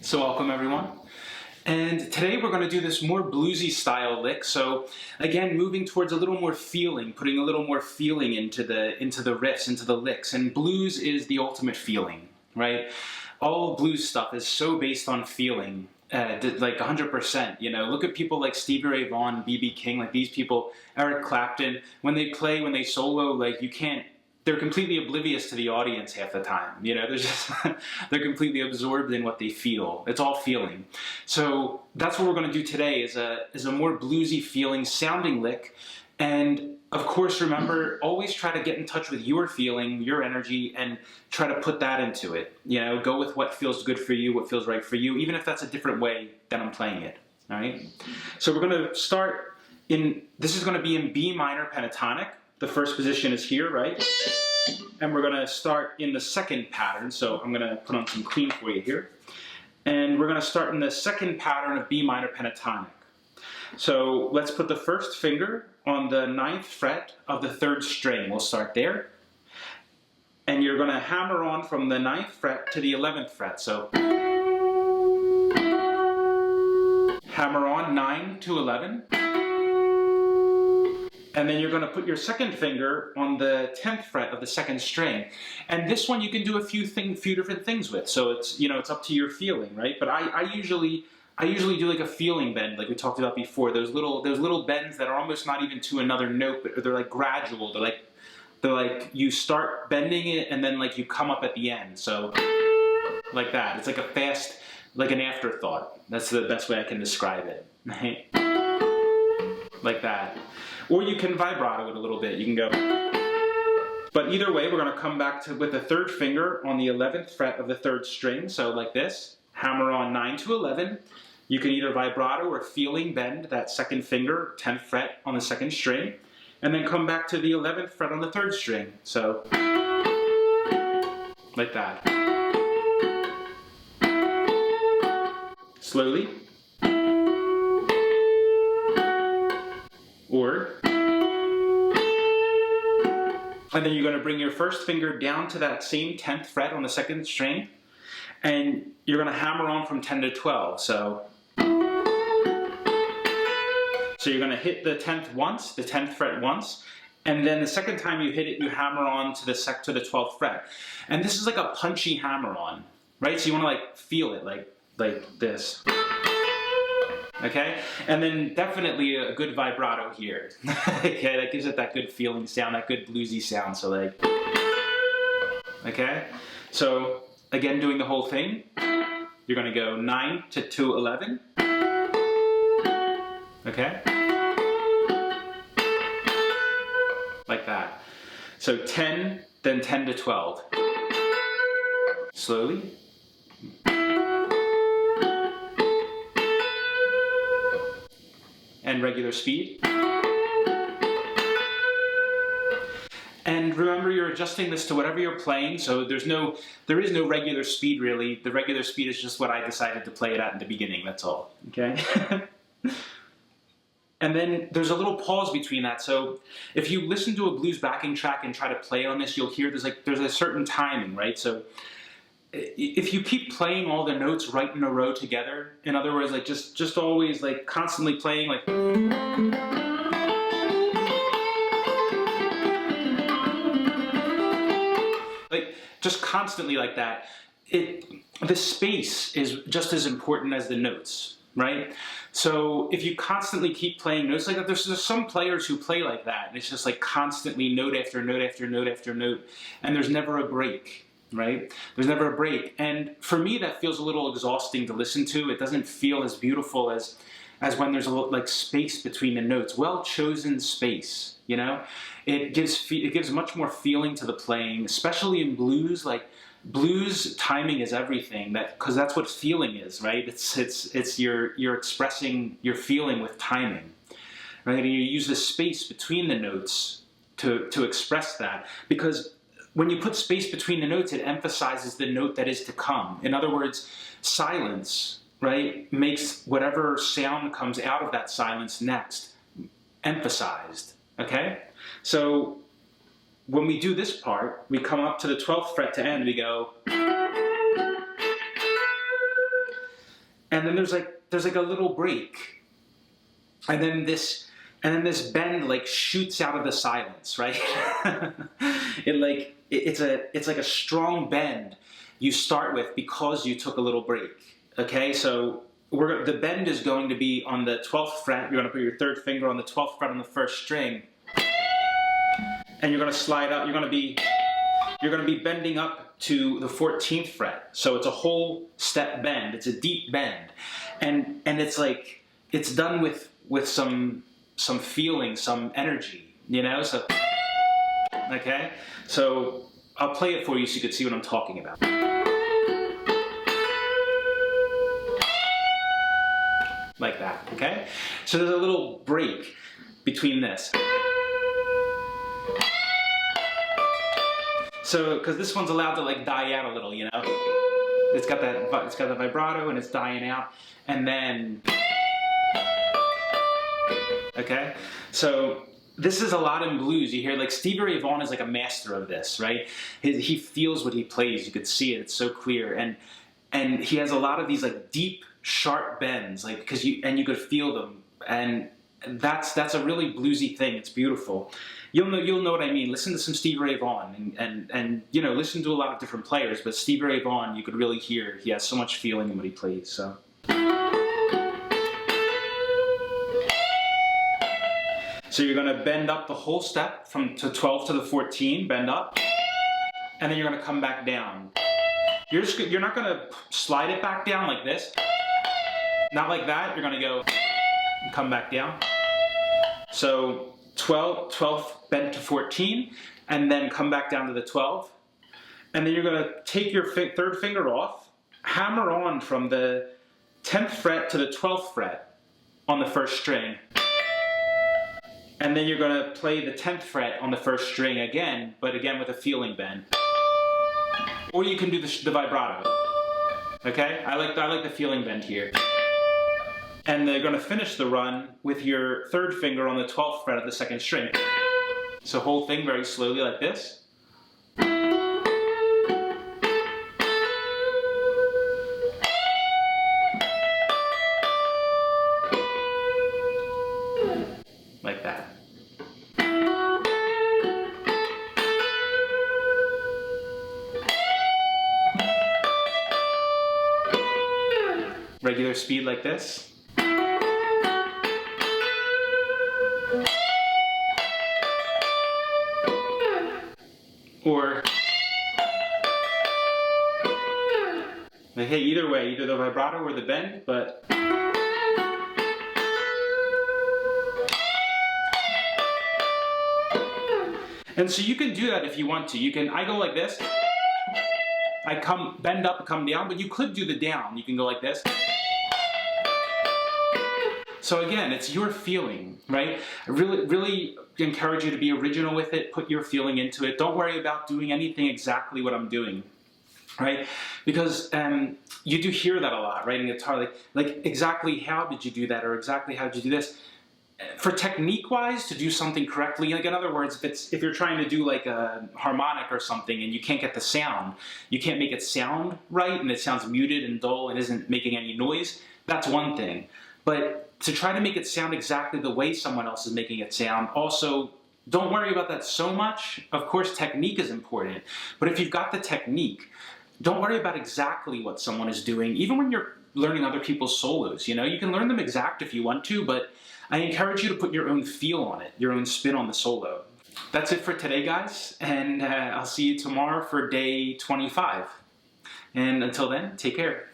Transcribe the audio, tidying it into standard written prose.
So welcome everyone. And today we're going to do this more bluesy style lick. So again, moving towards a little more feeling, putting a little more feeling into the riffs, into the licks. And blues is the ultimate feeling, right? All blues stuff is so based on feeling, like 100%. You know, look at people like Stevie Ray Vaughan, B.B. King, like these people, Eric Clapton. When they play, when they solo, like you can't. They're completely oblivious to the audience half the time. You know, they're just they're completely absorbed in what they feel. It's all feeling. So that's what we're going to do today is a more bluesy feeling sounding lick. And of course, remember, always try to get in touch with your feeling, your energy, and try to put that into it. You know, go with what feels good for you, what feels right for you, even if that's a different way that I'm playing it. All right. So we're going to start in. This is going to be in B minor pentatonic. The first position is here, right? And we're going to start in the second pattern. So I'm going to put on some clean for you here. And we're going to start in the second pattern of B minor pentatonic. So let's put the first finger on the 9th fret of the 3rd string. We'll start there. And you're going to hammer on from the 9th fret to the 11th fret. So hammer on 9 to 11. And then you're going to put your second finger on the 10th fret of the 2nd string. And this one you can do a few different things with. So it's, you know, it's up to your feeling, right? But I usually do like a feeling bend, like we talked about before. Those little bends that are almost not even to another note, but they're like gradual. They're like you start bending it and then like you come up at the end. So like that. It's like a fast, like an afterthought. That's the best way I can describe it. Like that. Or you can vibrato it a little bit. You can go. But either way, we're going to come back to with the 3rd finger on the 11th fret of the 3rd string. So like this. Hammer on 9 to 11. You can either vibrato or feeling bend that 2nd finger, 10th fret on the 2nd string. And then come back to the 11th fret on the 3rd string. So like that. Slowly. Or, and then you're going to bring your first finger down to that same 10th fret on the 2nd string, and you're going to hammer on from 10 to 12. So you're going to hit the 10th once, the 10th fret once, and then the second time you hit it, you hammer on to the 12th fret. And this is like a punchy hammer on, right? So you want to like feel it like this. Okay, and then definitely a good vibrato here. Okay, that gives it that good feeling sound, that good bluesy sound. So like, okay, so again, doing the whole thing, you're going to go 9 to 11. Okay, like that. So 10, then 10 to 12. Slowly. And regular speed. And remember, you're adjusting this to whatever you're playing, so there is no regular speed really. The regular speed is just what I decided to play it at in the beginning, that's all. Okay? And then there's a little pause between that. So if you listen to a blues backing track and try to play on this, you'll hear there's a certain timing, right? So if you keep playing all the notes right in a row together, in other words, like just always like constantly playing like just constantly like that, the space is just as important as the notes, right? So if you constantly keep playing notes like that, there's some players who play like that, and it's just like constantly note after note after note after note, and there's never a break. Right? There's never a break. And for me, that feels a little exhausting to listen to. It doesn't feel as beautiful as when there's a little like space between the notes. Well-chosen space, you know? It gives much more feeling to the playing, especially in blues. Like blues timing is everything, because that's what feeling is, right? It's you're expressing your feeling with timing. Right? And you use the space between the notes to express that, because when you put space between the notes, it emphasizes the note that is to come. In other words, silence, right, makes whatever sound comes out of that silence next emphasized, okay? So when we do this part, we come up to the 12th fret to end, we go, and then there's like a little break, and then this bend like shoots out of the silence, right? It's like a strong bend you start with because you took a little break. Okay, so the bend is going to be on the 12th fret. You're going to put your third finger on the 12th fret on the first string, and you're going to slide up. You're going to be bending up to the 14th fret. So it's a whole step bend. It's a deep bend, and it's like it's done with some feeling, some energy, you know. So okay, so I'll play it for you so you can see what I'm talking about. Like that, okay? So there's a little break between this. So, because this one's allowed to like die out a little, you know? It's got the vibrato and it's dying out, and then, okay? So this is a lot in blues. You hear like Stevie Ray Vaughan is like a master of this, right? He feels what he plays. You could see it. It's so clear, and he has a lot of these like deep, sharp bends, like because you could feel them, and that's a really bluesy thing. It's beautiful. You'll know what I mean. Listen to some Stevie Ray Vaughan, and you know, listen to a lot of different players, but Stevie Ray Vaughan, you could really hear he has so much feeling in what he plays. So. So you're going to bend up the whole step from to 12 to the 14, bend up, and then you're going to come back down. You're not going to slide it back down like this. Not like that. You're going to go and come back down. So 12 bend to 14, and then come back down to the 12. And then you're going to take your third finger off, hammer on from the 10th fret to the 12th fret on the first string. And then you're going to play the 10th fret on the first string again, but again with a feeling bend. Or you can do the vibrato. Okay? I like the feeling bend here. And they're going to finish the run with your third finger on the 12th fret of the second string. So whole thing very slowly like this. Like that. Regular speed like this. Or, hey, either way, either the vibrato or the bend, but. And so you can do that if you want to. I go like this. I bend up, come down, but you could do the down. You can go like this. So again, it's your feeling, right? I really encourage you to be original with it. Put your feeling into it. Don't worry about doing anything exactly what I'm doing, right? Because you do hear that a lot, right? In guitar, like exactly how did you do that, or exactly how did you do this? For technique-wise, to do something correctly, like in other words, if you're trying to do like a harmonic or something and you can't get the sound, you can't make it sound right, and it sounds muted and dull and isn't making any noise, that's one thing. But to try to make it sound exactly the way someone else is making it sound, also, don't worry about that so much. Of course, technique is important, but if you've got the technique, don't worry about exactly what someone is doing. Even when you're learning other people's solos, you know, you can learn them exact if you want to, but I encourage you to put your own feel on it, your own spin on the solo. That's it for today, guys, and I'll see you tomorrow for day 25. And until then, take care.